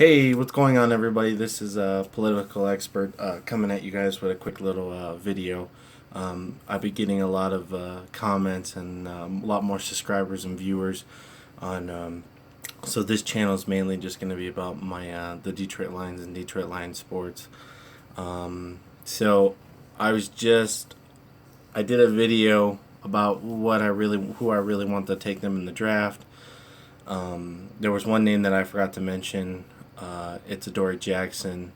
Hey, what's going on, everybody? This is a political expert coming at you guys with a quick little video. I've been getting a lot of comments and a lot more subscribers and viewers on. So this channel is mainly just going to be about my the Detroit Lions and Detroit Lions sports. So I was just I did a video about who I really want to take them in the draft. There was one name that I forgot to mention. It's Adoree Jackson.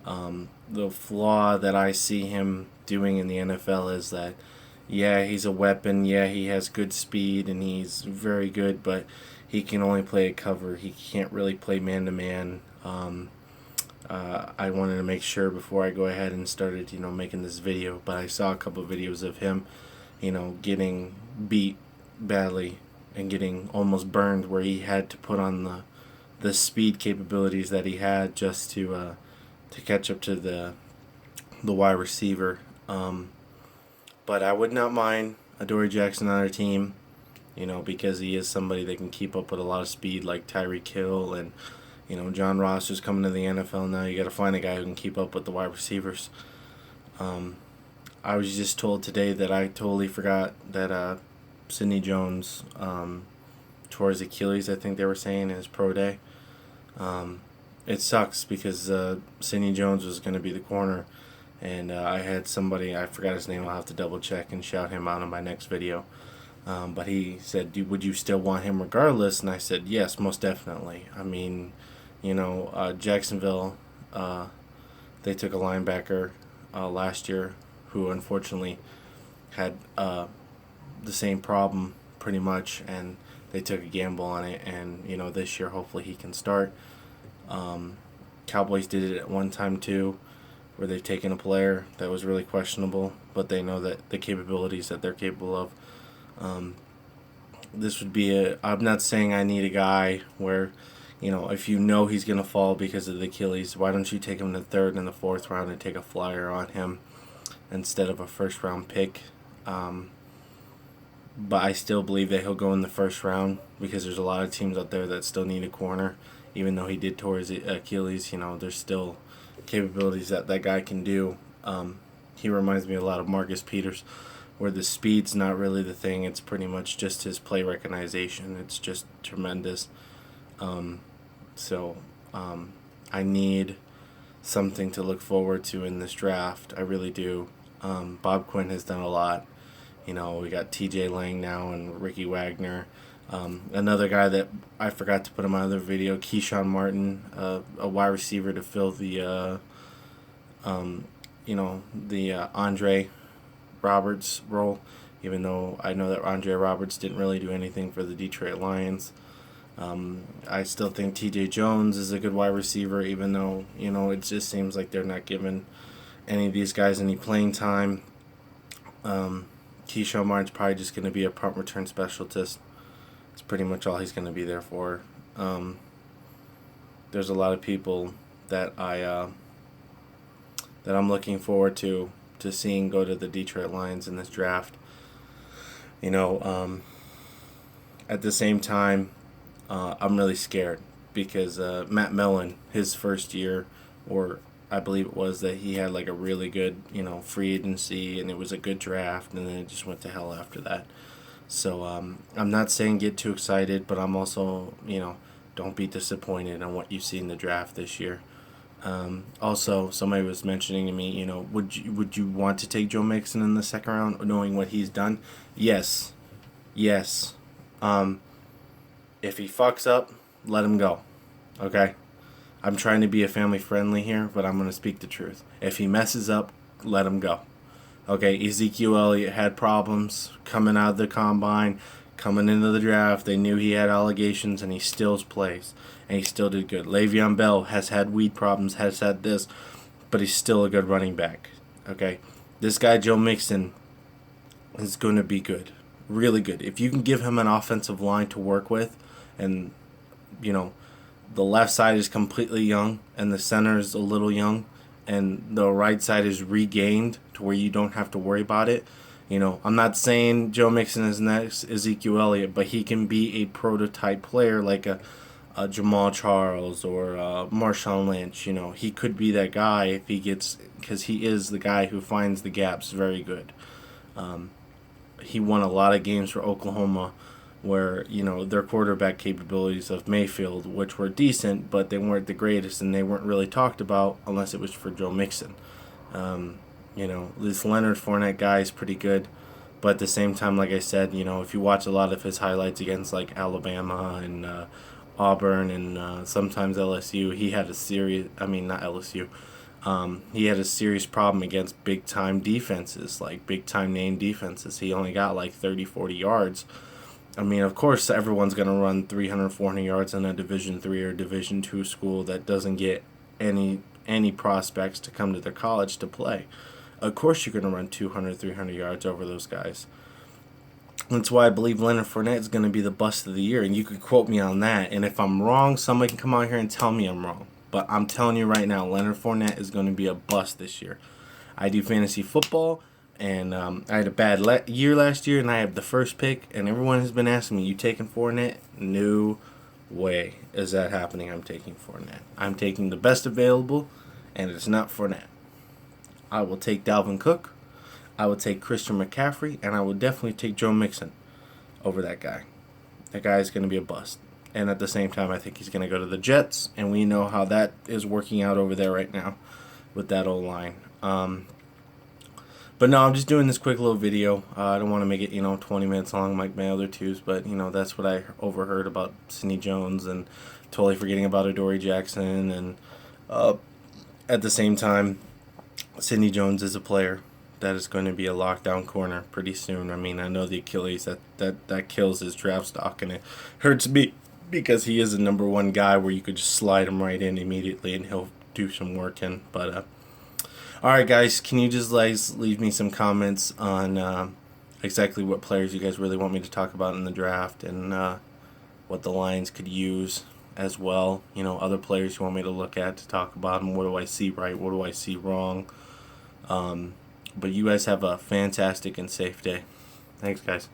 The flaw that I see him doing in the NFL is that, yeah, he's a weapon. Yeah, he has good speed and he's very good, but he can only play a cover. He can't really play man to man. I wanted to make sure before I go ahead and started, making this video. But I saw a couple of videos of him, getting beat badly and getting almost burned, where he had to put on the speed capabilities that he had just to catch up to the wide receiver. But I would not mind Adoree Jackson on our team, because he is somebody that can keep up with a lot of speed, like Tyreek Hill and John Ross is coming to the NFL now. You got to find a guy who can keep up with the wide receivers. I was just told today that I totally forgot that Sidney Jones tore his Achilles, I think they were saying, in his pro day. It sucks because Sidney Jones was going to be the corner, and I had somebody, I forgot his name, I'll have to double check and shout him out in my next video. But he said, would you still want him regardless? And I said, yes, most definitely. I mean, Jacksonville, they took a linebacker last year who unfortunately had the same problem pretty much, and they took a gamble on it, and this year hopefully he can start. Cowboys did it at one time too, where they've taken a player that was really questionable, but they know that the capabilities that they're capable of. This would be I'm not saying I need a guy where, if he's going to fall because of the Achilles, why don't you take him in the third and the fourth round and take a flyer on him instead of a first round pick? But I still believe that he'll go in the first round because there's a lot of teams out there that still need a corner. Even though he did tore his Achilles, there's still capabilities that guy can do. He reminds me a lot of Marcus Peters, where the speed's not really the thing. It's pretty much just his play recognition. It's just tremendous. So I need something to look forward to in this draft. I really do. Bob Quinn has done a lot. We got TJ Lang now and Ricky Wagner. Another guy that I forgot to put in my other video, Keyshawn Martin, a wide receiver to fill the Andre Roberts role, even though I know that Andre Roberts didn't really do anything for the Detroit Lions. I still think TJ Jones is a good wide receiver, even though, it just seems like they're not giving any of these guys any playing time. Keyshawn Martin's probably just going to be a punt return specialist. It's pretty much all he's going to be there for. There's a lot of people that I'm looking forward to seeing go to the Detroit Lions in this draft. At the same time, I'm really scared because Matt Millen, his first year, or I believe it was, that he had like a really good, free agency, and it was a good draft, and then it just went to hell after that. So I'm not saying get too excited, but I'm also, don't be disappointed on what you see in the draft this year. Also, somebody was mentioning to me, would you want to take Joe Mixon in the second round, knowing what he's done? Yes. If he fucks up, let him go. Okay? I'm trying to be a family friendly here, but I'm going to speak the truth. If he messes up, let him go. Okay, Ezekiel Elliott had problems coming out of the combine, coming into the draft. They knew he had allegations, and he still plays, and he still did good. Le'Veon Bell has had weed problems, has had this, but he's still a good running back. Okay, this guy Joe Mixon is going to be good, really good. If you can give him an offensive line to work with, and the left side is completely young, and the center is a little young, and the right side is regained to where you don't have to worry about it. I'm not saying Joe Mixon is next Ezekiel Elliott, but he can be a prototype player like a Jamal Charles or Marshawn Lynch. You know, he could be that guy if he gets, because he is the guy who finds the gaps very good. He won a lot of games for Oklahoma where, you know, their quarterback capabilities of Mayfield, which were decent, but they weren't the greatest, and they weren't really talked about unless it was for Joe Mixon. You know, this Leonard Fournette guy is pretty good, but at the same time, like I said, you know, if you watch a lot of his highlights against like Alabama and Auburn and sometimes LSU, he had a serious, I mean, not LSU, he had a serious problem against big-time defenses, like big-time name defenses. He only got like 30, 40 yards. I mean, of course, everyone's going to run 300, 400 yards in a Division III or Division II school that doesn't get any prospects to come to their college to play. Of course you're going to run 200, 300 yards over those guys. That's why I believe Leonard Fournette is going to be the bust of the year, and you could quote me on that. And if I'm wrong, somebody can come out here and tell me I'm wrong. But I'm telling you right now, Leonard Fournette is going to be a bust this year. I do fantasy football, and I had a bad year last year, and I have the first pick, and everyone has been asking me, you taking Fournette? No way is that happening. I'm taking Fournette. I'm taking the best available, and it's not Fournette. I will take Dalvin Cook, I will take Christian McCaffrey, and I will definitely take Joe Mixon over that guy. That guy is going to be a bust. And at the same time, I think he's going to go to the Jets, and we know how that is working out over there right now with that O-line. But no, I'm just doing this quick little video. I don't want to make it, 20 minutes long like my other twos, but, that's what I overheard about Sidney Jones, and totally forgetting about Adoree Jackson. And at the same time, Sidney Jones is a player that is going to be a lockdown corner pretty soon. I mean, I know the Achilles, that kills his draft stock, and it hurts me because he is a number one guy where you could just slide him right in immediately and he'll do some work in. But alright guys, can you just leave me some comments on exactly what players you guys really want me to talk about in the draft, and what the Lions could use as well. Other players you want me to look at to talk about them. What do I see right? What do I see wrong? But you guys have a fantastic and safe day. Thanks, guys.